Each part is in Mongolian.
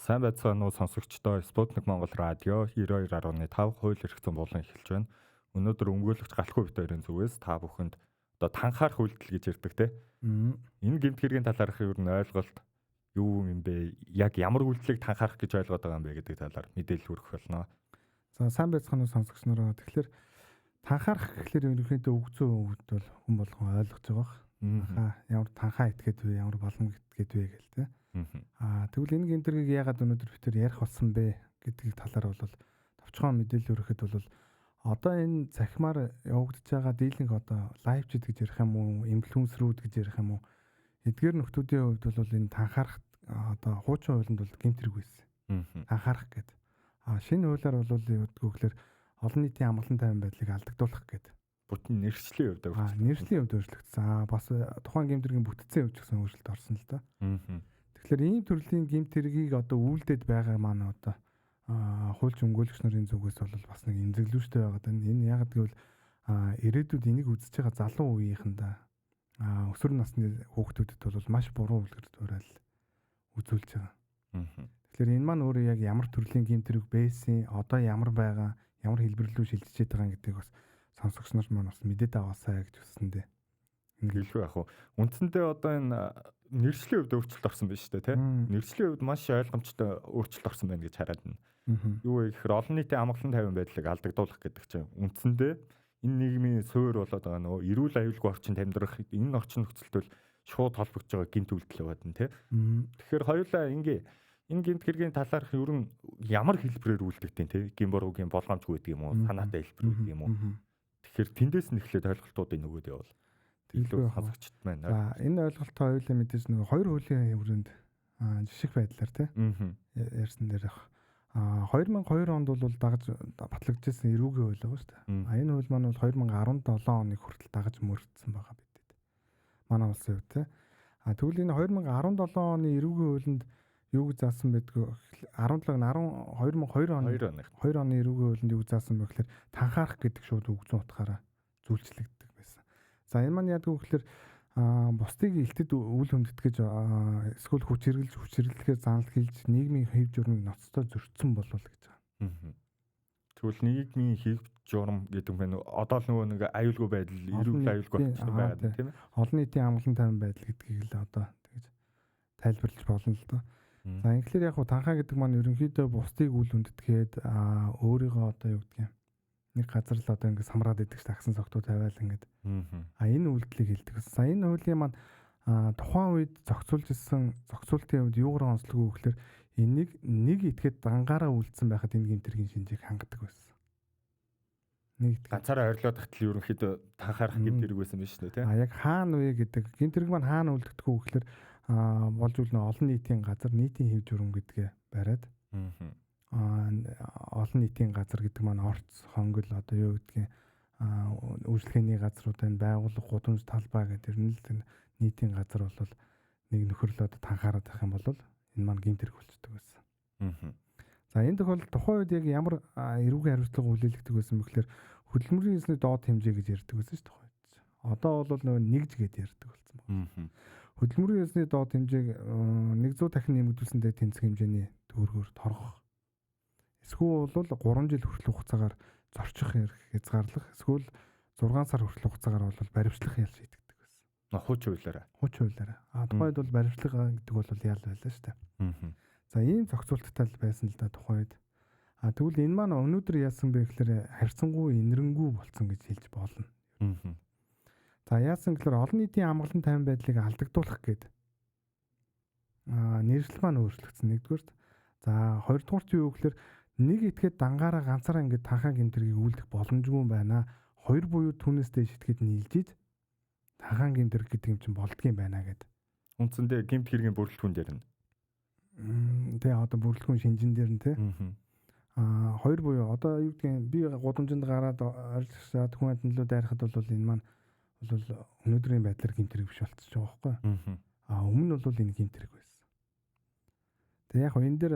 Сайн байцгаана уу сонсогчдоо Спутник Монгол радио 92.5 хууль эрх зүйн болон эхэлж байна. Өнөөдөр өмгөөлөгч галхуу бит хоёрын зүгээс та бүхэнд одоо танхаарах үйлдэл гэж ярьдаг те. Энэ гэмт хэргийн талаарх юу н ойлголт юу юм бэ? Яг ямар үйлдэлийг танхаарах гэж ойлгоод байгаа юм бэ гэдэг талаар мэдээлэл хүргэх болно. За сайн байцгаана уу сонсогч нараа. Тэгэхээр танхаарах гэхэлэр ерөнхийдөө өгцөө өвд бол хүн болгон ойлгож байгаа. Ямар танхаа итгээд вэ, ямар боломж итгээд вэ гэл те. Тэгвэл энэ гэмтэргийг яагаад өнөөдөр бид ярих болсон бэ гэдгийг талаар бол товчхон мэдээлэл өргөхөд бол одоо энэ цахимаар явагдаж байгаа дийлэнх одоо лайвчд гэж ярих юм уу, инфлюенсерүүд гэж ярих юм уу, эдгээр нөхдүүдийн хувьд бол энэ танхаарах одоо хуучин хуулинд бол гэмтэрэг байсан. Танхаарах гэдэг. Шинэ хуулиар бол юу гэдгийг гэхээр олон нийтийн амгалан тайван байдлыг алдагдуулах гэдэг. Бүтэн нэршлийн хувьд нэршлийн хувьд өөрчлөгдсөн. Бас тухайн гэмтэргийн бүтцийн хувьд ч гэсэн өөрчлөлт орсон л да. Тэгэхээр ийм төрлийн гэмт хэргийг одоо үйлдээд байгаа маань одоо хуульч өмгөөлөгч нарын зүгээс бол бас нэг эмзэглүүштэй байгаад байна. Энэ яг гэвэл ирээдүйд энийг үзэж байгаа залуу үеийнхэндээ өсвөр насны хүүхдүүдэд бол маш буруу үлгэр дуурайл үзүүлж байгаа. Тэгэхээр энэ маань өөрөө яг ямар төрлийн гэмт хэрэг байсан, одоо ямар байгаа, ямар хэлбэрлүү шилжиж байгаа гэдгийг бас сонсогч нар маань бас мэдээд аваасаа гэж хүссэндээ. Энэ гэлгүй яг уу. Үндсэндээ одоо энэ нэршлийн хувьд өөрчлөлт орсон байна шүү дээ, тийм. Нэршлийн хувьд маш ойлгомжтой өөрчлөлт орсон байна гэж хараад байна. Юу вэ гэхээр олон нийтийн амгалан тайван байдлыг алдагдуулах гэдэг чинь үндсэндээ энэ нийгмийн суурь болоод байгаа нөгөө эрүүл аюулгүй орчинд амьдрах энэ орчин нөхцөлтөл шууд холбогдож байгаа гэмт үйлдэл байгаад байна, тийм. Тэгэхээр хоёулаа энэ гэмт хэргийн талаарх ер нь ямар хэлбэрээр үйлдэгтэй, тийм. Гин буруугийн болгоомжгүй гэдэг юм уу, санаатай хэлбэр гэдэг юм уу. Тэгэхээр тэндээс нь эхлээд ойлголтуудыг нөгөөд явал илүү хасагчт байна. За энэ ойлголтоо хоёулаа мэдээж нөгөө хоёр хуулийн хүрээнд жишг байдлаар тийм ярьсан дээр 2002 онд бол дагаж батлагдчихсан эрүүгийн хууль байгаа шүү дээ. Энэ хууль маань бол 2017 оны хүртэл дагаж мөрөгдсөн байгаа бидэд. Манай улсын хувьд тийм. Тэгвэл энэ 2017 оны эрүүгийн хуулинд юу гэж заасан байдгүй 2002 оны эрүүгийн хуулинд юу гэж заасан бэ гэхээр танхаарах гэдэг шууд өгзөн утгаараа зүйлчлэгддэг байсан. За энэ маань яадаг вэ гэхээр бусдыг илтэд үл хүндэтгэж эсвэл хүч хэрэглэхээр занал хийлж нийгмийн хэв журмыг ноцтой зөрчсөн болов гэж байгаа. Тэгвэл нийгмийн хэв журам гэдэг нь одоо л нөгөө нэг аюулгүй байдал, эрүүл аюулгүй болчихсон байгаа тийм ээ. Олон нийтийн амгалан тайван байдал гэдгийг л одоо тэгэж тайлбарлаж болно л доо. За ингээл яг танхаа гэдэг маань ерөнхийдөө бусдыг үл хүндэтгээд өөрийгөө одоо юу гэдгийг нэг газар л одоо ингэ самраад идэх таксан согтуу тавиал ингээд энэ үйлдэлийг хэлдэг. За энэ хуулийн маань тухайн үед зохицуултын үед юугаар онцлог вэ гэхээр энийг нэг итгээд дангаараа үйлдсэн байхад энэ гэмтэргийн шинжийг хангадаг байсан. Нэг ганцаараа ойрлоод тахтал ерөнхийдөө танхаарах гэмтэрэг байсан биш үү те? Яг хаана вэ гэдэг гэмтэрэг маань хаана үйлдэгдэх вэ гэхээр болж үлнэ олон нийтийн газар нийтийн хэв журам гэдгээ бариад олон нийтийн газар гэдэг маань орц, хонгол одоо юу гэдгийг үйлчлэгээний газрууд байна, байгууллага, гудамж талбай гэдэг нь л нийтийн газар бол нэг нөхөрлөө танхаараад байх юм бол энэ маань гэмтэрэг болчдөг байсан. За энэ тохиолдолд тухайн үед яг ямар эрүүгийн хариуцлага хүлээлгдэг байсан бэ гэхээр хөдөлмөрийн эзний доод хэмжээ гэж ярьдаг байсан шүү дээ. Одоо бол нөгөө нэгж гэд ярьдаг болсон байна. Хөдөлмөрийн эзний доод хэмжээг 100 дахин нэмэгдүүлсэндээ тэнцэх хэмжээний төгрөгөөр торгох. Эсвэл 3 жил хүртэл хугацаагаар зорчих хязгаарлах, эсвэл 6 сар хүртэл хугацаагаар бол баримтлах ял шийдэгдэг байсан. Хуучин хуулиараа. Тухайд бол баримтлага гэдэг бол ял байлаа шүү дээ. За ийм зохицуулттай байсан л да тухайд. Тэгвэл энэ маань өнөөдөр яасан бэ гэхээр харьцангуй инэрэнгүй болсон гэж хэлж болно. За яасан гэхээр олон нийтийн амгалан тайван байдлыг алдагдуулах гэдэг нэршил маань өөрчлөгдсөн нэгдүгээрт. За хоёрдугаарт юу гэхээр нэг итгээд дангаараа ганцаараа ингээд танхаа гэмтэргийг үйлдэх боломжгүй байна. Хоёр буюу түүнээс дэш итгээд нийлжиж танхаа гэмтэрэг гэдэг юм чинь болдгийм байна гэд. Үндсэндээ гэмт хэргийн бүрэлдэхүүн дээр нь. Тэгээ одоо бүрэлдэхүүн шинжин дээр нь те. Хоёр буюу одоо юу гэдгийг би гудамжинд гараад орилсаад хүн амьтнлуу дайрахад бол энэ маань бол өнөөдрийн байдлаар гэмтэрэг биш болчихж байгаа байхгүй. Өмнө нь бол энэ гэмтэрэг байсан. Тэгээ яг энэ дээр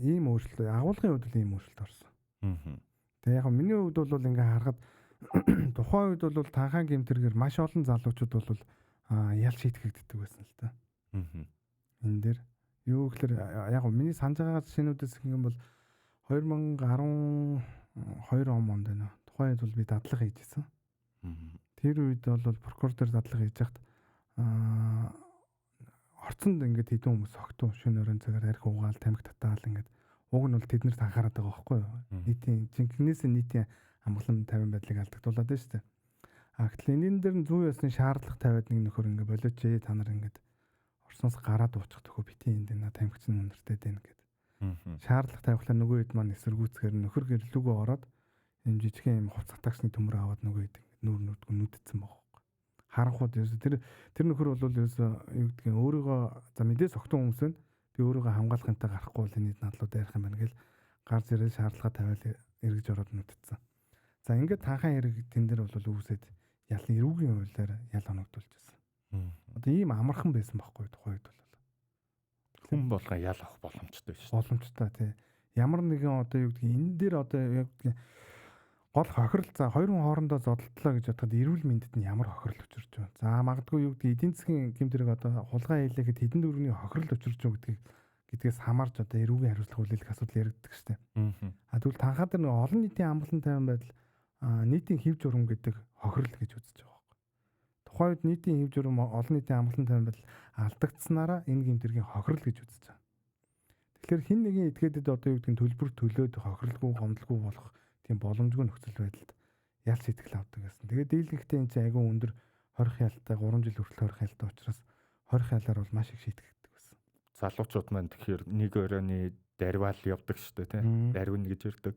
ийм өөрчлөлт агуулгын хувьд л ийм өөрчлөлт орсон. Тэгээ яг миний хувьд бол ингээ харахад тухайн үед бол танхаа гэмтэргээр маш олон залуучууд бол ял шийтгэгддэг байсан л та. Энэ дээр Юу гэхээр яг миний санаж байгаа жишээнүүдээс гэх юм бол 2012 онд байна. Тухайн үед бол би дадлага хийжсэн. Тэр үед бол прокурор дээр дадлага хийж хахад орцонд ингээд хэдэн хүмүүс огтун шөнө өрөн цагаар арх угаал тамхи татаал ингээд уг нь бол тэднэрт анхаарат байгаа байхгүй юу? Нийтийн жинхнээс нийтийн амгалан 50 байдлыг алдагдуулаад байна шүү дээ. Гэтэл энэ дээр нь зүй ёсны шаардлага тавиад нэг нөхөр ингээд болооч та нар ингээд Орсноос гараад уучих төхөө битэн энд нэ тамхич нь өндөртэй дээ гэд. Шаардлага тавихлаа нөгөө хэд маань эсэргүүцгээр нөхөр гэрлүүгөө ороод юм жижигхэн юм хувц атагсны төмөр аваад нөгөө хэд нүүр нүдгөө нүдцсэн байгаа. Харанхууд ерөөсө тэр нөхөр бол ерөөсө юу гэдгийг өөрийгөө за мэдээс огтон хүмүүс нь би өөрийгөө хамгаалахынтай гарахгүй бол энэ надлууд ярих юм байна гэл гарч ирэл шаардлага тавиал эргэж ороод нүдцсэн. За ингээд танхаа хэрэг тэн дээр бол үүсээд ялын эрүүгийн хуулиар ял оногдуулж байсан. Одоо ийм амархан байсан байхгүй тухайн үед бол. Хүн болгоо ял авах боломжтой шүү. Боломжтой тий. Ямар нэгэн одоо юу гэдгийг энэ дээр одоо яг гол хохирол за хоёр хүн хоорондоо зодтолтлоо гэж бодоход эрүүл мэндэд нь ямар хохирол учирч байна. За магадгүй юу гэдгийг эдийн засгийн гэмтрэг одоо хулгай хийлэхэд хэдэн дөрөвний хохирол учирч байгаа гэдгээс хамаарч одоо эрүүгийн хариуцлага хүлээх асуудал яригддаг штеп. Тэгвэл танхаа дээр нэг олон нийтийн амгалан тайван байдал нийтийн хэв журам гэдэг хохирол гэж үзэж байгаа байхгүй. Тухайн үед нийтийн хэв журам олон нийтийн амгалан тайван байдал алдагдсанараа энэ гэмтргийн хохирол гэж үзэж байгаа. Тэгэхээр хин нэгэн этгээдэд одоо юу гэдгийг төлбөр төлөөд хохирлгүй гомдлгүй болох тийм боломжгүй нөхцөл байдалд ялц сэтгэл авдаг гэсэн. Тэгээд дийлэнхтэй энэ чинь айгүй өндөр хорих ялтай 3 жил хүртэл хорих ялтай учраас хорих ялаар бол маш их шийтгэдэг байсан. Залуучууд маань тэгэхээр нэг оройны дарвал явдаг шүү дээ, тийм. Дарвин гэж ярьдаг.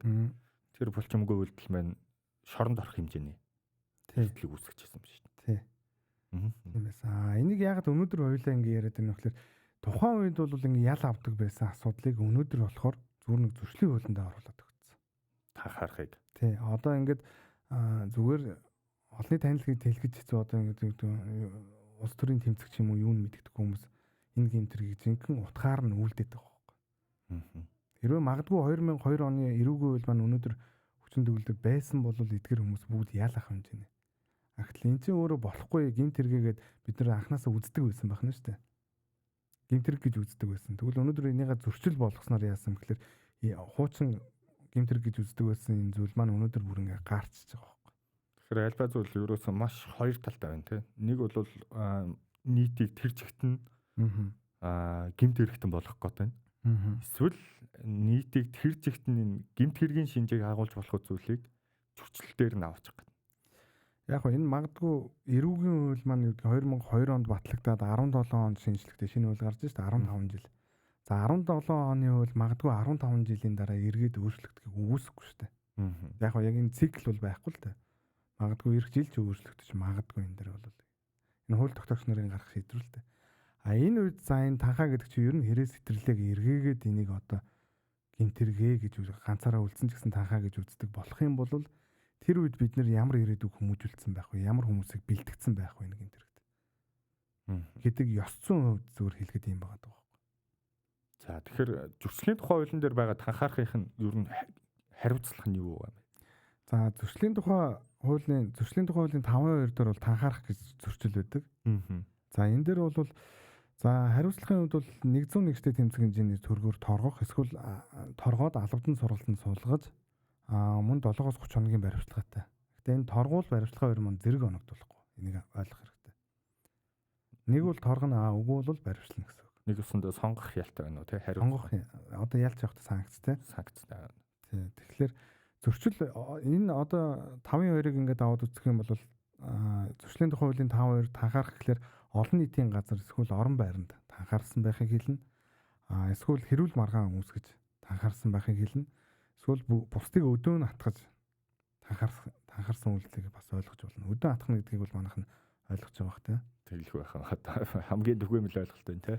Тэр булчимгүй үйлдэл маань шоронд орох хэмжээний үйлдэлийг үүсгэжсэн юм шүү дээ. Тийм ээ. Энийг яагаад өнөөдөр хоёулаа ингэ яриад байна вэ гэхээр тухайн үед бол ингэ ял авдаг байсан асуудлыг өнөөдөр болохоор зүгээр нэг зөрчлийн хуулинд оруулаад танхаарахыг. Тий. Одоо ингээд зүгээр олонний танил гэж хэлгэж хэцүү одоо ингээд улс төрийн тэмцэгч юм уу юу мэддэг хүмүүс энэ гэмтрийг зинхэнэ утгаар нь үлдээд байгаа байхгүй. Хэрвээ магадгүй 2002 оны эрүүгийн хууль маань өнөөдөр хүчин төгөлдөр байсан бол эдгээр хүмүүс бүгд ял ах хэмжээний. Гэтэл энэ чинь өөрөө болохгүй гэмт хэрэггээд бид нар анханасаа үздэг байсан байна шүү дээ. Гэмт хэрэг гэж үздэг байсан. Тэгвэл өнөөдөр энийгээ зөрчил болгосноор яасан гэхээр хуучин гэмт хэрэг гэж үздэг байсан энэ зүйл маань өнөөдөр бүр ингээ гаарчж байгаа байхгүй. Тэгэхээр альбаа зүйл ерөөсөө маш хоёр талтай байна тийм. Нэг бол нийтийг тэр чигтэн гэмт хэрэгтэн болгох гээд байна. Эсвэл нийтийг тэр чигтэн гэмт хэргийн шинжийг агуулж болох зүйлийг зөрчилтөөр нь аваачих гэдэг. Яг хөө энэ магадгүй эрүүгийн хууль маань 2002 онд батлагдаад 17 онд шинжлэхдээ шинэ хууль гарч ирсэн 15 жил. За 17 оны хууль магадгүй 15 жилийн дараа эргээд өөрчлөгдөхийг үгүйсэхгүй шүү дээ. Яг хөө яг энэ цикл бол байхгүй л дээ. Магадгүй эх жил ч өөрчлөгдөж магадгүй энэ дэр бол энэ хууль тогтоогч нарын гарах шийдвэр л дээ. Энэ үед за энэ танхаа гэдэг чинь ер нь хэрэг сэтэрлэг эргээгээд энийг одоо гэмтэргээ гэж ганцаараа үлдсэн ч гэсэн танхаа гэж үздэг болох юм бол тэр үед бид нэр ямар ирээдүг хүмүүжүүлсэн байх вэ? Ямар хүмүүсийг бэлтгэсэн байх вэ энэ гэмтэрэгт? Гэдэг ёс зүйн хувьд зүгээр хэлгээд юм байгаа даа. За тэгэхээр зөрчлийн тухай хуулийн дээр байгаа танхаарахын нь ер нь хариуцлага нь юу вэ? За зөрчлийн тухай хуулийн 5.2 дээр бол танхаарах гэж зөрчил байдаг. За энэ дээр бол за хариуцлагын хувьд бол 101-тэй тэмцэх хэмжээний төргөөр торгох эсвэл торгоод албадан сургалтанд суулгаж мөн 7-30 хоногийн баримтлагатай. Гэтэ энэ торгуул баримтлага хоёр маань зэрэг оногдуулахгүй. Энийг ойлгох хэрэгтэй. Нэг бол торгоно үгүй бол баримтлана гэсэн. Нэг өсөндөө сонгох ялтай байна уу тий хариуцлага. Сонгох одоо ялж явах санкцтэй. Санкцтай. Тий. Тэгэхээр зөрчил энэ одоо 5.2-ыг ингээд аваад үзэх юм бол зөрчлийн тухай хуулийн 5.2 танхаарах гэхээр олон нийтийн газар эсвэл орон байранд танхаарсан байхыг хэлнэ. Эсвэл хэрүүл маргаан үүсгэж танхаарсан байхыг хэлнэ. Эсвэл бусдыг өдөөн атгаж танхаарсан үйлдэлийг бас ойлгож болно. Өдөөн атгах гэдгийг бол манайх нь ойлгож байгаа бах тий. Тэглэх байх. Хамгийн түгээмэл ойлголт байна тий.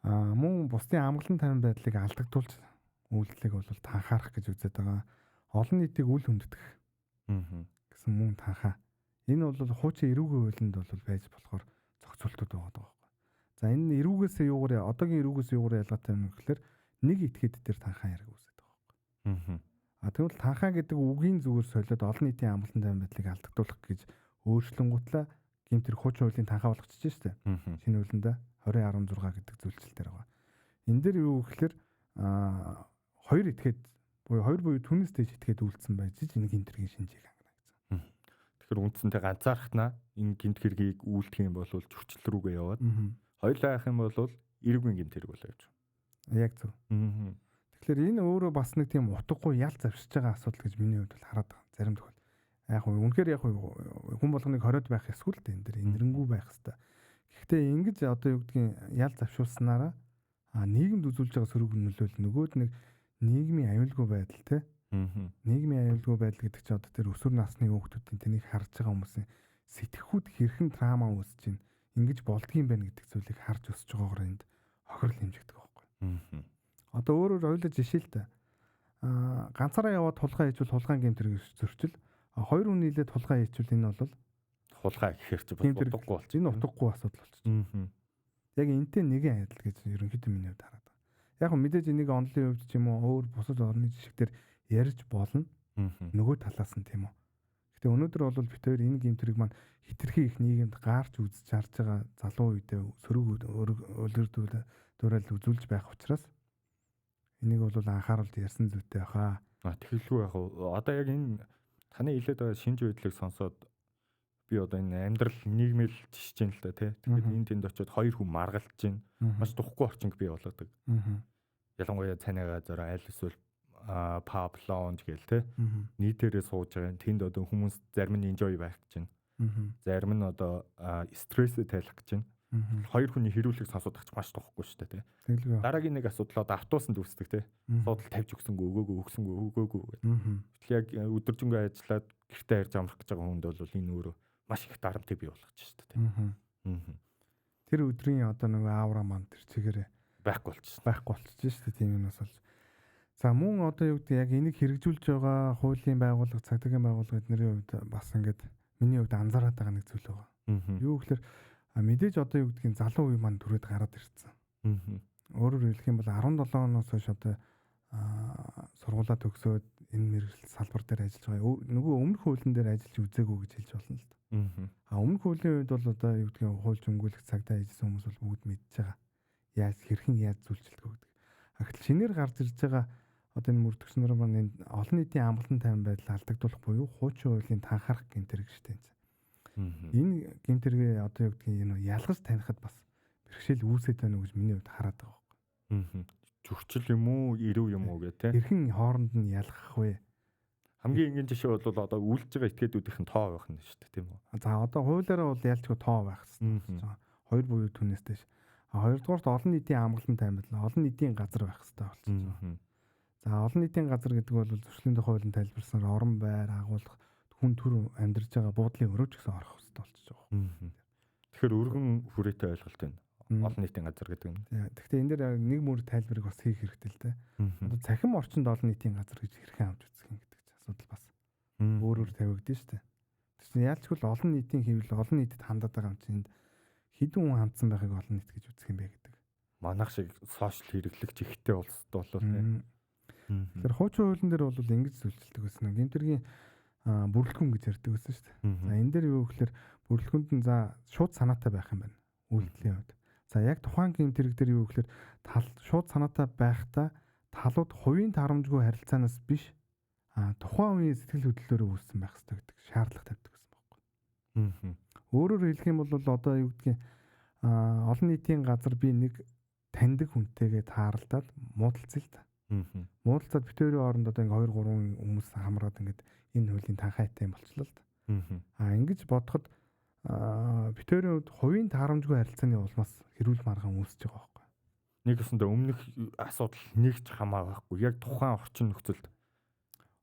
Мөн бусдын амгалан тайван байдлыг алдагдуулж үйлдэлийг бол танхаарах гэж үзээд байгаа. Олон нийтийг үл хүнддэг гэсэн мөн танхаа. Энэ бол хуучин эрүүгийн хуулинд бол байж болохоор зохицуултууд байгаа байхгүй. За энэ эрүүгээс юугаар одоогийн эрүүгээс юугаар ялгаатай юм гэхээр нэг этгээд дээр танхаа хэрэг үүсэж байгаа байхгүй. Тэгвэл танхаа гэдэг үгийн зүгээр солиод олон нийтийн амгалан тайван байдлыг алдагдуулах гэж өөрчлөнгүүтлээ гэмтэр хуучин хуулийн танхаа болгочихж штэ. Шинэ хуулиндаа 2016 гэдэг зүйлчлэлтээр байгаа. Энэ дээр юу гэхээр хоёр этгээд хоёр буюу түнэс дэж этгээд үйлдсэн байж энэ гинт хэргийн шинжийг хангана гэсэн. Тэгэхээр үндсэндээ ганцаархнаа энэ гинт хэргийг үйлдэх юм бол зөрчил рүүгээ яваад хоёулаа яах юм бол эрүүгийн гинт хэрэг болоо гэж. Яг зөв. Тэгэхээр энэ өөрөө бас нэг тийм утгагүй ял завшиж байгаа асуудал гэж миний хувьд бол хараад байгаа. Зарим тохиол. Яг уу үнэхээр яг хүн болгоныг хориод байх эсвэл тэ энэ дэр инэрэнгүй байх хэвээр. Гэхдээ ингэж одоо юу гэдгийг ял завшуулснараа нийгэмд үзүүлж байгаа сөрөг нөлөөлөл нөгөөд нэг нийгмийн аюулгүй байдал те. Нийгмийн аюулгүй байдал гэдэг чинь одоо тэр өсвөр насны хүүхдүүдийн тэнийг харж байгаа хүмүүсийн сэтгэхүйд хэрхэн трама үүсэж байна. Ингэж болдгийм байх гэдэг зүйлийг харж өсөж байгаагаар энд хохирол хэмжигдэх байхгүй. Одоо өөрөөр ойлож жишээ л та. Ганцаараа яваад тулгаан хийжүүл тулгаан гэмтэр зөрчил. Хоёр хүн нийлээд тулгаан хийжүүл энэ бол тулгаан гэхэр чи утгагүй болчих. Энэ утгагүй асуудал болчих. Яг энтэй нэгэн адил гэж ерөнхийдөө миний хувьд хараад байна. Яг мэдээж энийг онлын хувьд ч юм уу өөр бусад орны жишгээр ярьж болно. Нөгөө талаас нь тийм үү. Гэтэ өнөөдөр бол бид хоёр энэ гэмтрийг маань хитрхи их нийгэмд гаарч үзэж харж байгаа залуу үедээ сөрөг үлгэр үзүүлж байх учраас энийг бол анхааруулж ярьсан зүйтэй баха. Тэгэлгүй яг одоо яг энэ таны хэлээд байгаа шинж байдлыг сонсоод би одоо энэ амьдрал нийгмэл жишж юм л да тий. Тэгэхээр энэ тэнд очиод хоёр хүн маргалж чинь маш духгүй орчинг бий болоодаг. Ялангуяа цайны газар аль эсвэл pub lounge гэл тий. Нийтээрээ сууж байгаа. Тэнд одоо хүмүүс зарим нь enjoy байх гэж байна. Зарим нь одоо стрессээ тайлах гэж байна. Хоёр хүний хэрүүлэг сонсоод авч маш тухгүй шүү дээ тий. Дараагийн нэг асуудал одоо автобусанд үүсдэг тий. Суудал тавьж өгсөнгөө өгөөгүй гэдэг. Яг өдөржингөө ажиллаад гэртээ харж амрах гэж байгаа хүнд бол энэ өөрөө маш их дарамтыг бий болгож шүү дээ тий. Тэр өдрийн одоо нэг аавра маань тэр чигээрээ байхгүй болчихж шүү дээ тийм юм бас. За мөн одоо юу гэдэг яг энийг хэрэгжүүлж байгаа хуулийн байгууллага, цагдаагийн байгууллага эднэрийн хувьд бас ингээд миний хувьд анзаараад байгаа нэг зүйл байгаа. Юу гэхээр мэдээж одоо юу гэдгийг залуу үе маань түрээд гараад ирсэн. Өөрөөр хэлэх юм бол 17 оноос хойш одоо сургуулаа төгсөөд энэ мэргэжил салбар дээр ажиллаж байгаа. Нөгөө өмнөх хуулийн дээр ажиллаж үзээгүй гэж хэлж болно л да. Өмнөх хуулийн үед бол одоо юу гэдгийг хуульч өнгөлөх цагдаа ажилласан хүмүүс бол бүгд мэдж байгаа. Хэрхэн зүйлжилдэг гэдэг. Гэтэл шинээр гарч ирж байгаа одоо энэ мөрдөгчнөр маань энэ олон нийтийн амгалан тайван байдал алдагдуулах буюу хуучин хуулийн танхаарах гэмтэрэг шүү дээ. Энэ гэмтэргээ одоо юу гэдгийг энэ ялгаж танихад бас бэрхшээл үүсэж байна уу гэж миний хувьд хараад байгаа байхгүй. Зөрчил юм уу, ирүү юм уу гэх тээ. Хэрхэн хооронд нь ялгах вэ? Хамгийн энгийн жишээ бол одоо үйлдэж байгаа этгээдүүдийн тоо байх нь шүү дээ, тийм үү? За одоо хуулиараа бол ялчгүй тоо байх хэрэгтэй. Хоёр буюу түнээс дэш. Хоёрдугаарт олон нийтийн амгалан тайван байдал, олон нийтийн газар байх хэрэгтэй болчихсон. За олон нийтийн газар гэдэг бол зөрчлийн тухай хуулийн тайлбарснаар орон байр агуулга хүн төр амьдарч байгаа буудлын өрөө ч гэсэн орох хэрэгтэй болчихж байгаа. Тэгэхээр өргөн хүрээтэй ойлголт байна. Олон нийтийн газар гэдэг нь. Гэхдээ энэ дээр нэг мөр тайлбарыг бас хийх хэрэгтэй л дээ. Одоо цахим орчинд олон нийтийн газар гэж хэрхэн авч үзэх юм гэдэг чинь асуудал бас өөрөөр тавигдсан шүү дээ. Тэр чинь яалчгүй олон нийтийн хэвлэл олон нийтэд хандаад байгаа юм чинь хэдэн хүн хандсан байхыг олон нийт гэж үзэх юм бэ гэдэг. Манайх шиг сошиал хэрэглэгч ихтэй улсад бол тийм. Тэгэхээр хуучин хуулийн дээр бол ингэж зөвлөлдөг гэсэн. Гэмтэргийн бүрэлдэхүүн гэж ярьдаг гэсэн шүү дээ. За энэ дээр юу гэхээр бүрэлдэхүүнд нь за шууд санаатай байх юм байна. Үйлдэлийн хувьд. За яг тухайн гэмтэрэг дээр юу гэхээр шууд санаатай байхдаа талууд хувийн тарамжгүй харилцаанаас биш тухайн үеийн сэтгэл хөдлөлөөрөө үүссэн байх хэрэгтэй гэдэг шаардлага тавьдаг гэсэн байхгүй. Өөрөөр хэлэх юм бол одоо юу гэдгийг олон нийтийн газар би нэг таньдаг хүнтэйгээ тааралдаад муудалцъя л та. Муудалцаад битүүрийн хооронд одоо ингээ 2 3 хүмүүс хамраад ингээд энэ хуулийн танхаатай юм болчихлоо л та. Ингэж бодоход битүүрийн хувьд хувийн таарамжгүй харилцааны улмаас хэрүүл маргаан үүсэж байгаа байхгүй. Нэг өсөндөө өмнөх асуудал нэгч хамаагүй яг тухайн орчин нөхцөлд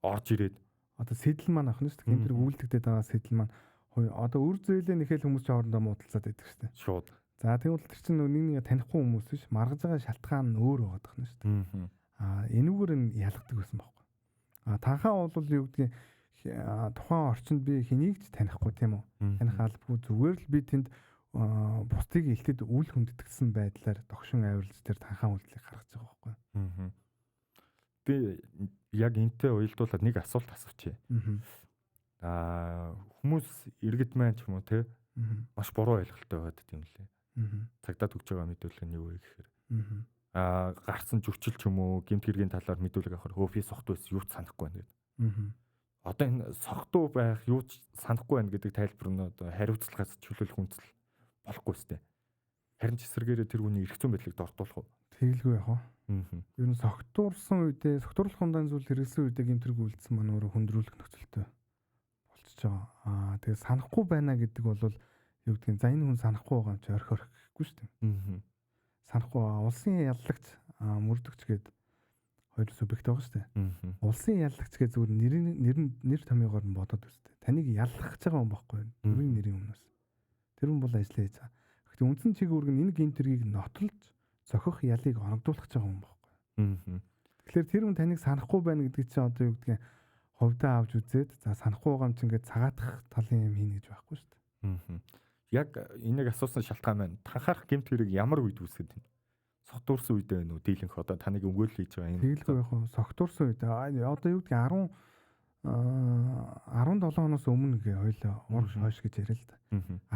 орж ирээд одоо сэтэл маань ахна шүү дээ. Гэмтрэг үйлдэгдээд байгаа сэтэл маань одоо үр зөөлөө нэхэл хүмүүс ч хоорондоо муудалцаад байдаг шүү дээ. Шууд. За тэгвэл тэр чинь нэг танихгүй хүмүүс биш маргаж байгаа шалтгаан нь өөр байгаа дах нь шүү дээ. Энүүгээр нь ялгадаг байсан байхгүй. Танхаа бол юу гэдгийг тухайн орчинд би хэнийг ч танихгүй тийм үү? Таних албагүй зүгээр л би тэнд бусдыг илтэд үл хүндэтгсэн байдлаар догшин авирлж тэр танхаа үйлдэлийг гаргаж байгаа байхгүй. Би яг энтэй уялдуулаад нэг асуулт асуучих. Хүмүүс иргэд маань ч юм уу те маш буруу ойлголттой байдаг юм лээ. Цагдаад өгч байгаа мэдүүлэл нь юу вэ гэхээр гарсан зөрчил ч юм уу гэмт хэргийн талаар мэдүүлэг авахар би согтуу байсан юу ч санахгүй байна гэдэг. Одоо энэ согтуу байх юу ч санахгүй байна гэдэг тайлбар нь одоо хариуцлагаас чөлөөлөх үндэслэл болохгүй сте. Харин ч эсрэгээрээ тэр хүний эрх зүйн байдлыг дордуулах уу? Тэгэлгүй яах вэ? Ер нь согтуурсан үедээ согтуурлах хундайн зүйл хэрэгсэн үедээ гэмтрэг үйлдэлсэн маань өөрөө хүндрүүлэх нөхцөлтэй болчихж байгаа. Тэгээ санахгүй байна гэдэг бол юу гэдгийг за энэ хүн санахгүй байгаа юм чи орхих гэхгүй шүү дээ. Санахгүй улсын яллагч мөрдөгч гэдэг хоёр субъект байгаа шүү дээ. Улсын яллагч гэдэг зүгээр нэр томьёогоор нь бодоод үстэй. Таныг яллах гэж байгаа юм баггүй. Бүрийн нэрийн өмнөөс. Тэр хүн бол ажиллаа хийж байгаа. Гэхдээ үндсэн чиглэл үүрэг нь энэ гэмтрийг нотолж зохих ялыг оногдуулах гэж байгаа юм баггүй. Тэгэхээр тэр хүн таныг санахгүй байна гэдэг чинь одоо юу гэдгийг ховдоо авч үзээд за санахгүй байгаа юм чи ингээд цагаатах талын юм хийнэ гэж байхгүй шүү дээ. Яг энийг асуусан шалтгаан маань танхаарах гэмт хэрэг ямар үед үүсгэж байна? Согтуурсан үед байна уу? Дийлэнх одоо таныг өмгөөл хийж байгаа юм. Тэгэлгүй яг нь согтуурсан үед одоо юу гэдгийг 17 оноос өмнө гээ хоёлоо урагш хойш гэж яриа л да.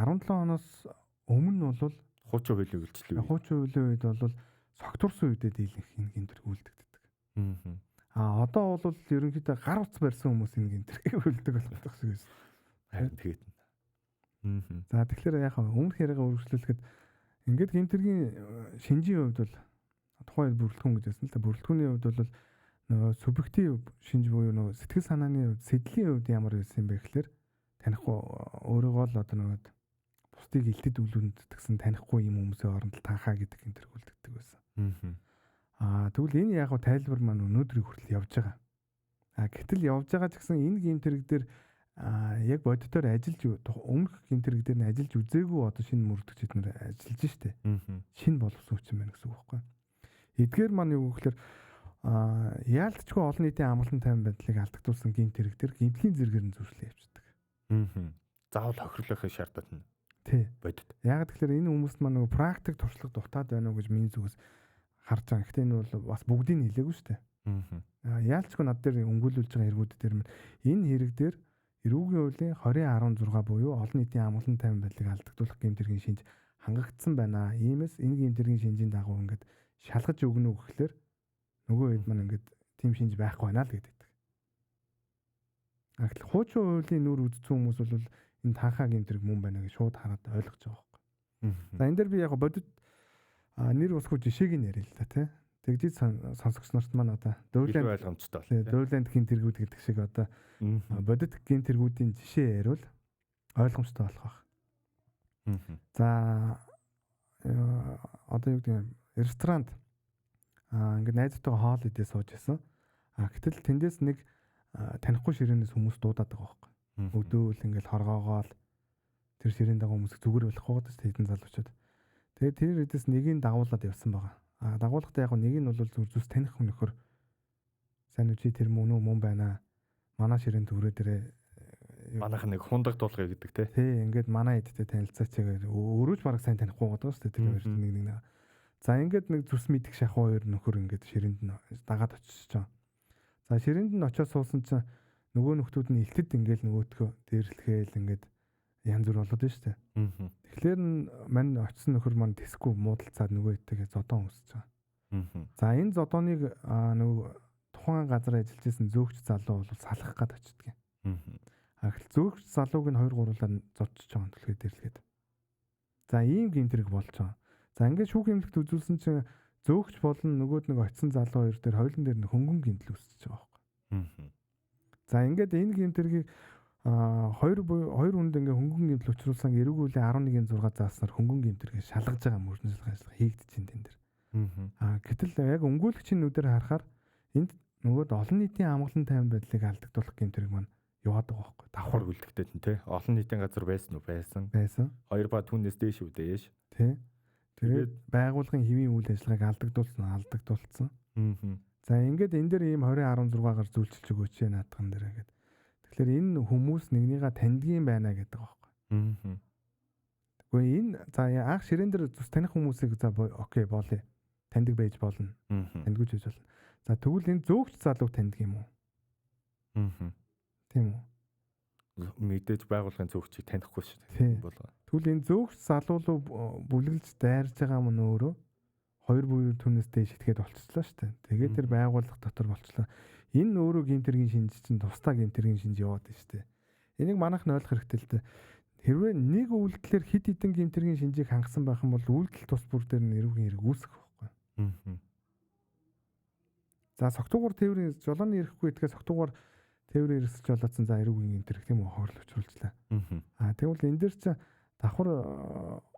17 оноос өмнө бол хуучин хуулийн үйлчлэл. Хуучин хуулийн үед бол согтуурсан үедээ дийлэнх энэ гэмтрэг үлддэг. Одоо бол ерөнхийдөө гар утас барьсан хүмүүс энэ гэмтрэг үлддэг болох шиг байсан. Харин тэгээд. За тэгэхээр яг өмнөх яриагаа үргэлжлүүлэхэд ингээд гэмтргийн шинжийн хувьд бол тухайн бүрэлдэхүүн гэж байсан л да. Бүрэлдэхүүний хувьд бол нөгөө субъектив шинж буюу нөгөө сэтгэл санааны хувьд сэдлийн хувьд ямар байсан юм бэ гэхээр танихгүй өөрийгөө л одоо нөгөө бусдыг илтэд үлддэгсэн танихгүй юм хүмүүсийн оронд танхаа гэдэг гэмтрэг үлддэг байсан. Тэгвэл энэ яг тайлбар маань өнөөдрийн хүртэл явж байгаа. Гэтэл явж байгаа ч гэсэн энэ гэмтрэг дээр яг бодитоор ажиллаж өмнөх гэмтрэг дээр нь ажиллаж үзээгүй одоо шинэ мөрдөгчид нэр ажиллаж штэ. Шинэ боловсон хүчин байна гэсэн үг байхгүй. Эдгээр маань юу гэхээр яалтчгүй олон нийтийн амгалан тайван байдлыг алдагдуулсан гэмтрэг дээр гэмтлийн зэргээр нь зөрчлөө явчихдаг. Заавал хохирлохын шаардлагатай нь. Тий. Бодит. Яг тэгэхээр энэ хүмүүст маань нөгөө практик туршлага дутаад байна уу гэж миний зүгээс харж байгаа. Гэхдээ энэ бол бас бүгдийг нь хэлээгүй шүү дээ. Яалчгүй над дээр өнгөлүүлж байгаа хэрэгүүд дээр энэ хэрэг дээр эрүүгийн хуулийн 2016 буюу олон нийтийн амгалан тайван байдлыг алдагдуулах гэмтргийн шинж хангагдсан байна. Иймээс энэ гэмтргийн шинжийн дагуу ингээд шалгаж өгнө үү гэхлээр нөгөө хэд маань ингээд тийм шинж байхгүй байна л гэдэг. Гэтэл хуучин хуулийн нүр үзсэн хүмүүс бол энэ танхаа гэмтрэг мөн байна гэж шууд хараад ойлгож байгаа байхгүй. За энэ дээр би яг бодит нэр усгүй жишээг нь яриа л да тий. Тэгжиж сонсогч нарт маань одоо дөүлэн ойлгомжтой бол дөүлэн гэмтргүүд гэдэг шиг одоо бодит гэмтргүүдийн жишээ ярил ойлгомжтой болох байх. За одоо юу гэдэг ресторанд ингээд найзтайгаа хоол идээ сууж байсан. Гэтэл тэндээс нэг танихгүй ширээнээс хүмүүс дуудаад байгаа байхгүй. Өдөөл ингээд хоргоогоол тэр ширээнд байгаа хүмүүс зүгээр болохгүй гэдэг хэдэн залуучууд. Тэгээд тэр хэдээс нэгийг дагуулад явсан байгаа. Дагуулгатай яг нэг нь бол зүс таних хүн нөхөр сайн үчи тэр мөн байна. Манай ширээнд төрөө дээрээ манайх нэг хундаг дуулгая гэдэг те. Тий ингээд манай эдтэй танилцаач гэгээр өөрөөж бараг сайн танихгүй байгаа шүү дээ тэр хоёр нэг. За ингээд нэг зүс мэдих шахуу хоёр нөхөр ингээд ширээнд нь дагаад очиж байгаа. За ширээнд нь очиж суусан чинь нөгөө нөхдүүд нь илтэд ингээл нөгөөтгөө дээрлэхээл ингээд янз бүр болоод байна шүү дээ. Тэгэхээр мань очисон нөхөр маань тэсгүй муудалцаад нөгөө хэдтэйгээ зодон үсэж байгаа. За энэ зодоныг нөгөө тухайн газар ажиллаж исэн зөөгч залуу бол салах гээд очдөг юм. Ахил зөөгч залууг нь 2-3-аар зодчих байгаа юм төлхөө дэрлэгээд. За ийм гэмтрэг болж байгаа. За ингээд шүүх эмнэлэгт үзүүлсэн чинь зөөгч болон нөгөөд нэг очисон залуу хоёр дээр хоёулын дээр хөнгөн гэмтэл үүсэж байгаа байхгүй. За ингээд энэ гэмтргийг хоёр хүнд ингээ хөнгөн гэмтэл учруулсан эрүүгийн хуулийн 11-6 зааснаар хөнгөн гэмтргээ шалгаж байгаа мөржүүлэх ажиллагаа хийгдэж байна тэн дээр. Гэтэл яг өмгөөлөгчийн нүдээр харахаар энд нөгөөд олон нийтийн амгалан тайван байдлыг алдагдуулах гэмтрэг маань яваад байгаа байхгүй. Давхар үлдэгтэй тий. Олон нийтийн газар байсан уу? Байсан. Хоёр ба түүнээс дээш үү дээш. Тий. Тэгээд байгууллагын хэвийн үйл ажиллагааг алдагдуулсан. За ингээд энэ дээр ийм 2016-аар зүйлчилж өгөөч наадхан дээр ингээд. Тэгэхээр энэ хүмүүс нэгнийгээ тандгийн байна гэдэг байгаа байхгүй. Тэгвэл энэ за анх ширээн дээр зүс таних хүмүүсийг за окей болъё. Таньдаг байж болно. Тандгүйж байж болно. За тэгвэл энэ зөөгч залууг таньдаг юм уу? Тийм үү? Мэдээж байгууллагын зөөгчийг танихгүй шүү дээ. Тэгвэл энэ зөөгч залуу бүлэглэж дайрж байгаа мөн өөрөө 2 буюу түүнээс дээш итгээд болчихлоо шүү дээ. Тэгээд тэр байгууллага дотор болчихлоо. Энэ өөрөө гэмтэргийн шинж чинь тусдаа гэмтэргийн шинж яваад байна шүү дээ. Энийг манайх нь ойлгох хэрэгтэй л дээ. Хэрвээ нэг үйлдэлээр хит хитэн гэмтэргийн шинжийг хангасан байх юм бол үйлдэл тус бүр дээр нь эрүүгийн хэрэг үүсэх байхгүй. За согтуугаар тээврийн жолооны ирэхгүй гэдгээ согтуугаар тээврийн ирсэж болоодсан за эрүүгийн гэмтэрх тийм үү хохирол учруулчлаа. Тэгвэл энэ дээр чинь давхар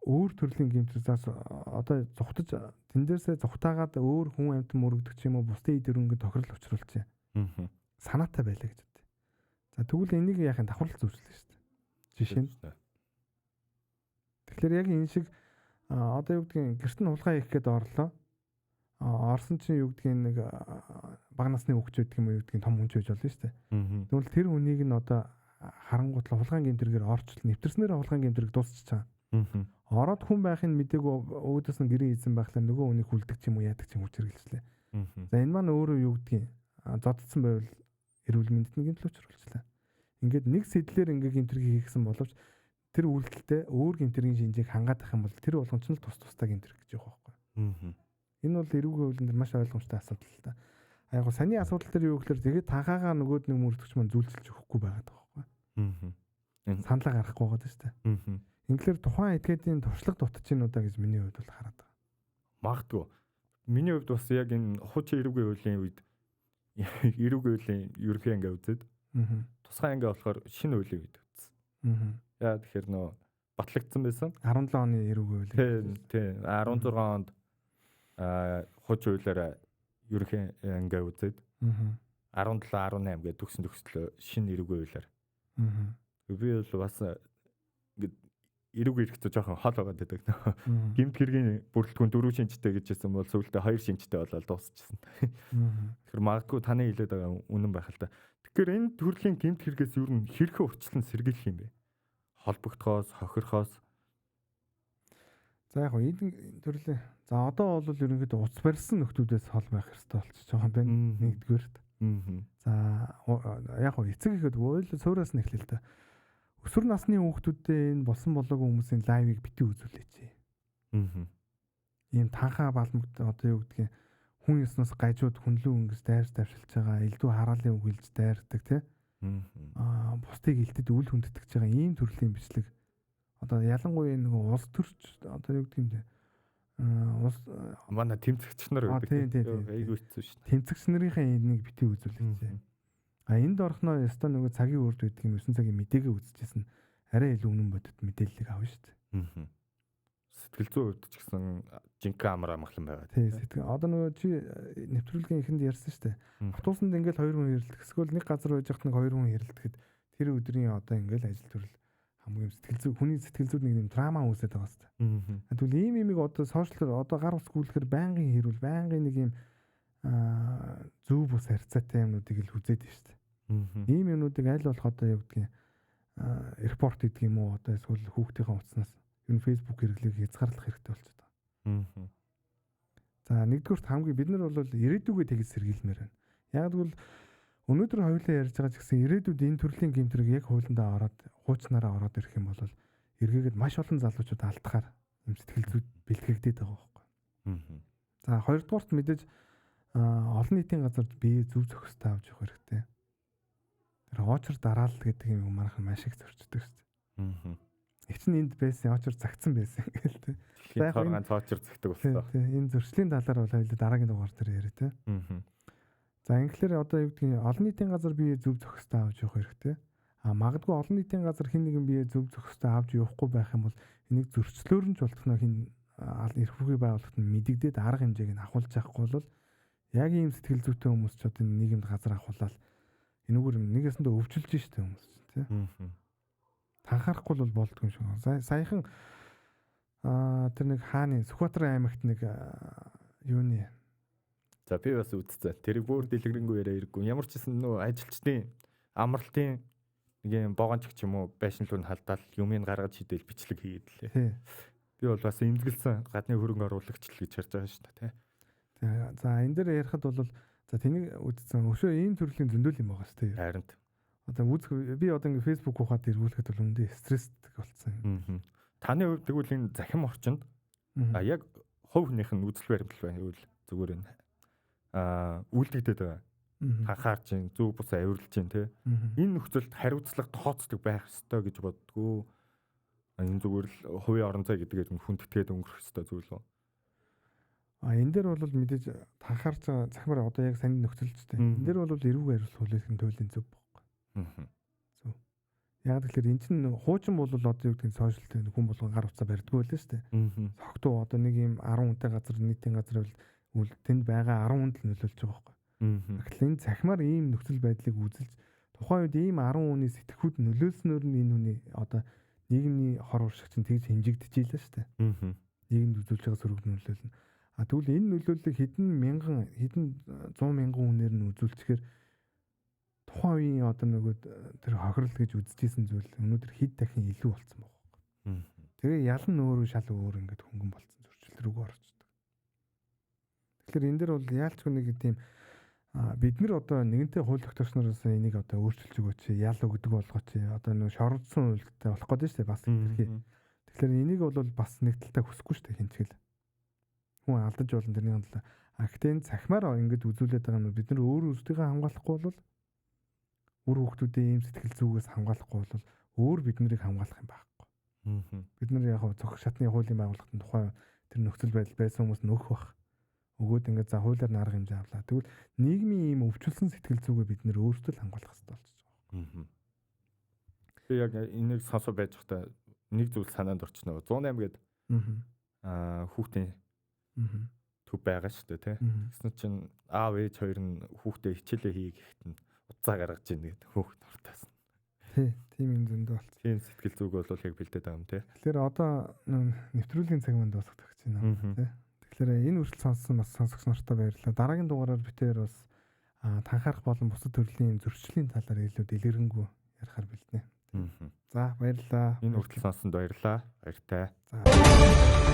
өөр төрлийн гэмтэр заас одоо зүхтаж тэн дээрсээ зүхтаагаад өөр хүн амьтан мөрөгдөг ч юм уу бусдын эд өрөнгөд тохирол учруулж. Санаатай байлаа гэж үү. За тэгвэл энийг яахын давхарлал зүйлсэн шүү дээ. Жишээ нь. Тэгэхээр яг энэ шиг одоо юу гэдгийг гэрт нь хулгай хийх гээд орлоо. Орсон чинь юу гэдгийг нэг бага насны хүүхд гэдэг юм уу юу гэдгийг том хүн ч байж болно шүү дээ. Тэгвэл тэр хүнийг нь одоо харангуутлаа хулгайн гэмтэргээр орчл нэвтэрснээр хулгайн гэмтэрэг дуусчихсан. Ороод хүн байхын мдэггүй өөдөөс нь гэрээ хийсэн байхлаа нөгөө хүнийг хүлдэг ч юм уу яадаг ч юм уу хэрэгжилээ. За энэ маань өөрөө юу гэдгийг зоддсон байвал эрүүл мэндэд нэг гэмтэл учруулчлаа. Ингээд нэг сэтлэр ингээ гэмтэргийг хийгсэн боловч тэр үйлдэлтэй өөр гэмтэргийн шинжийг хангаад байх юм бол тэр болгон ч л тус тустай гэмтэрэг гэж явах байхгүй. Энэ бол эрүүгийн хуулийн дээр маш ойлгомжтой асуудал л та. Яг саний асуудал дээр юу гэхээр тэгээд танхаагаа нөгөөд нэг мөрдөгч маань зүйлчилж өгөхгүй байгаад байгаа байхгүй. Саналаа гаргахгүй байгаа шүү дээ. Инглээр тухайн этгээдийн туршлага дутж ийн удаа гэж миний хувьд бол хараад байгаа. Магадгүй. Миний хувьд бас яг энэ хуучин эрүүгийн хуулийн үед эрүүгийн хуулийн ерөнхий анги үзээд тусгай анги болохоор шинэ хуулийн үед үзсэн. Яа тэгэхээр нөө батлагдсан байсан. 17 оны эрүүгийн хуулийн. Тийм. 16 онд хуучин хуулиараа ерөнхий анги үзээд 17 18 гэдэг төгслөө шинэ эрүүгийн хуулиар. Би бол бас ингээд эрүүг ирэхдээ жоохон хол байгаа гэдэг. Гэмт хэргийн бүрэлдэхүүн 4 шинжтэй гэжсэн бол сүүлдээ 2 шинжтэй болоод дуусчихсан. Тэгэхээр магадгүй таны хэлээд байгаа үнэн байх л та. Тэгэхээр энэ төрлийн гэмт хэрэгээс юу н хэрхэн урьдчилан сэргийлэх юм бэ? Холбогдохоос, хохирохоос. За яг энэ төрлийн за одоо бол ерөнхийдөө уц барьсан нөхдүүдээс хол байх хэрэгтэй болчих жоохон байна. Нэгдүгээрт. За яг эцэг ихэд уйл суураас нь эхлэв л да. Өсвөр насны хүүхдүүдтэй энэ болсон болоогүй хүмүүсийн лайвыг битгий үзүүлээч. Ийм танхаа балмагт одоо юу гэдгийг хүн ёсноос гажууд хүнлэн өнгөс дайрч давшилж байгаа, элдв хараалын үг хэлж дайрдаг тий. Бусдыг илтэд үл хүндэтгэж байгаа ийм төрлийн бичлэг. Одоо ялангуяа нэг улс төрч одоо юу гэдгийг улс манай тэмцэгч нар байдаг. Айгуу хэцүү шүү дээ. Тэмцэгч нарынхаа энийг битгий үзүүлээч. Энд орхноо яста нөгөө цагийн үрд байдаг юм 9 цагийн мэдээгээ үзчихсэн арай илүү үнэн бодит мэдээллийг авна шүү дээ. Сэтгэл зүйн хувьд ч гэсэн жинхэнэ амар амгалан байгаа. Тий, сэтгэл. Одоо нөгөө чи нэвтрүүлгийн ихэнд ярьсан шүү дээ. Автобусанд ингээл 2 хүн хэрэлдэх. Эсвэл нэг газар байж хат нэг 2 хүн хэрэлдэхэд тэр өдрийн одоо ингээл ажил төрөл хамгийн сэтгэл зүй хүний сэтгэл зүйд нэг юм драма үүсээд байгаа шүү дээ. Тэгвэл ийм имийг одоо сошиалэр одоо гар ус гүйлэхээр байнгын хэрүүл байнгын нэг юм зөв бус харьцаатай юмнуудыг л үзээд байна шүү дээ. Ийм юмнуудыг аль болох одоо юу гэдгийг репорт хийдэг юм уу одоо эсвэл хүүхдийнхээ утаснаас ер нь фэйсбુક хэрэглээг хязгаарлах хэрэгтэй болчиход байгаа. За нэгдүгürt хамгийн бид нар бол ирээдүгээ тэгж сэргийлмээр байна. Яг тэгвэл өнөөдөр хоёулаа ярьж байгаа ч гэсэн ирээдүйд энэ төрлийн гэмтрэг яг хуулиндаа ороод хуучнараа ороод ирэх юм бол эргээгээд маш олон залуучууд алдахаар юм сэтгэл зүйд бэлтгэгдээд байгаа байхгүй. За хоёрдугаарт мэдээж олон нийтийн газар бие зөв зохистой авч явах хэрэгтэй. Тэр очор дараалал гэдэг юм манайхан маш их зорчдөг шүү дээ. Их чинь энд байсан очор загцсан байсан гэл тээ. За яг энэ очор загтдаг болсон. Энэ зөрчлийн талаар бол хоёул дараагийн дугаар дээр яриа тээ. За ингээр одоо юу гэдгийг олон нийтийн газар бие зөв зохистой авч явах хэрэгтэй. Магадгүй олон нийтийн газар хэн нэгэн бие зөв зохистой авч явахгүй байх юм бол энийг зөрчлөөр нь ч болтгоно хин эрх хүрхий байгууллагт нь мэдэгдээд арга хэмжээг нь авахулж авахгүй бол яг ийм сэтгэл зүйтэй хүмүүс ч одоо нийгэмд газар авахулаад энэгээр нэгэсэндээ өвчлөж штэ хүмүүс тий. Танхаарахгүй бол болдгүй юм шиг. Саяхан тэр нэг хааны Сүхбаатар аймагт нэг юуны за би бас үзсэн. Тэр бүр дэлгэрэнгүй яриа ирггүй. Ямар ч гэсэн нөө ажилчдын амралтын нэг юм богонч ч юм уу байшинлуу нь халдаал юмыг гаргаж хидэл бичлэг хийгээд лээ. Би бол бас эмзэглсэн гадны хөрөнгө оруулагч л гэж харж байгаа шүү дээ тий. За энэ дээр ярихад бол за тэнийг үзсэн өшөө ийм төрлийн зөндөл юм байгаа шүү дээ. Харин одоо би одоо ингээ фэйсбુક ухаад эргүүлэхэд бол үндэ стресстэй болсон. Таны хувьд тэгвэл энэ захим орчинд яг хувь хүнийх нь үзэл баримтлал байна. Юу л зүгээр энэ үлдэгдээд байгаа. Ханхаарч ин зүг бус авирлж ин те. Энэ нөхцөлд хариуцлага тооцдог байх ёстой гэж боддгоо. Энэ зүгээр л хувийн орон зай гэдгээр хүндэтгээд өнгөрөх ёстой зүйл үү? Энэ дээр бол мэдээж танхаарч байгаа цахимаар одоо яг саний нөхцөлчтэй. Энэ дээр бол эрүүг хариулах хүлээхэн төлөлийн зөв байхгүй. Зөв. Яг тэгэхээр эн чинь хуучин бол одоо юу гэдэг нь сошиалтэй хүн болгон гар утсаа барьдгүй байлаа шүү дээ. Согтуу одоо нэг юм 10 хүнтэй газар нийтийн газар бол тэнд байгаа 10 хүнд л нөлөөлж байгаа байхгүй. Тэгэхээр энэ цахимаар ийм нөхцөл байдлыг үзэлж тухайн үед ийм 10 хүний сэтгхүүд нөлөөлснөөр нь энэ хүний одоо нийгмийн хор уршиг чинь тэгж хэмжигдэж ийлээ шүү дээ. Нийгэмд үзүүлж байгаа сөрөг нөлөөлнө. Тэгвэл энэ нөлөөллийг хэдэн 100 мянган хүнээр нь үзүүлчихээр тухайн үеийн одоо нөгөө тэр хохирол гэж үзэжсэн зүйл өнөөдөр хэд дахин илүү болсон байна. Тэгээ ялан өөрөө шал өөр ингээд хөнгөн болсон зөрчил рүүгээ орчдөг. Тэгэхээр энэ дэр бол яалчгүй нэг тийм бид нар одоо нэгэнтээ хууль тогтоогчноороос энийг одоо өөрчилж өгөөч, ял өгдөг болгооч. Одоо нэг шордсон үйлдэлтэй болох гэдэг шүү дээ бас хэлхий. Тэгэхээр энийг бол бас нэг талтаа хүсэхгүй шүү дээ хинчгэл. Хүн алдаж болно тэрний хандлаа. Гэхдээ цахимаар ингэж үзүүлээд байгаа нь бид нар өөрөө өөрсдийгөө хамгаалахгүй бол үр хүүхдүүдийн ийм сэтгэл зүгээс хамгаалахгүй бол өөр бид нарыг хамгаалах юм байхгүй. Бид нар яг зөвхөн шатны хуулийн байгууллагын тухай тэр нөхцөл байдал байсан хүмүүс нөх бах. Өгөөд ингээд за хуулиар нарга хэмжээ авлаа. Тэгвэл нийгмийн ийм өвчлсөн сэтгэл зүгээ бид нэр өөрсдөө л хамгаалах хэрэгтэй болчихж байгаа. Би яг энийг сонсоо байж байхдаа нэг зүйл санаанд орчихно. 108 гээд хүүхдийн төв байгаа шүү дээ тий. Тэгсэн чинь аав ээж хоёр нь хүүхдээ хичээлээ хий гэхэд нь уцаа гаргаж ийн гэдэг хүүхд нуртаасан. Тий, тийм юм зөндөө болчих. Тийм сэтгэл зүг бол яг бэлдээд байгаа юм тий. Тэгэхээр одоо нэвтрүүлгийн цаг манд дуусгах гэж байна тий. Тэгэхээр энэ үргэлж сонссон бас сонсогч нартай баярлалаа. Дараагийн дугаараар битээр бас танхаарах болон бусад төрлийн зөрчлийн талаар илүү дэлгэрэнгүй ярихаар бэлдэнэ. За баярлалаа. Энэ үргэлж сонссонд баярлалаа. Баяртай. За.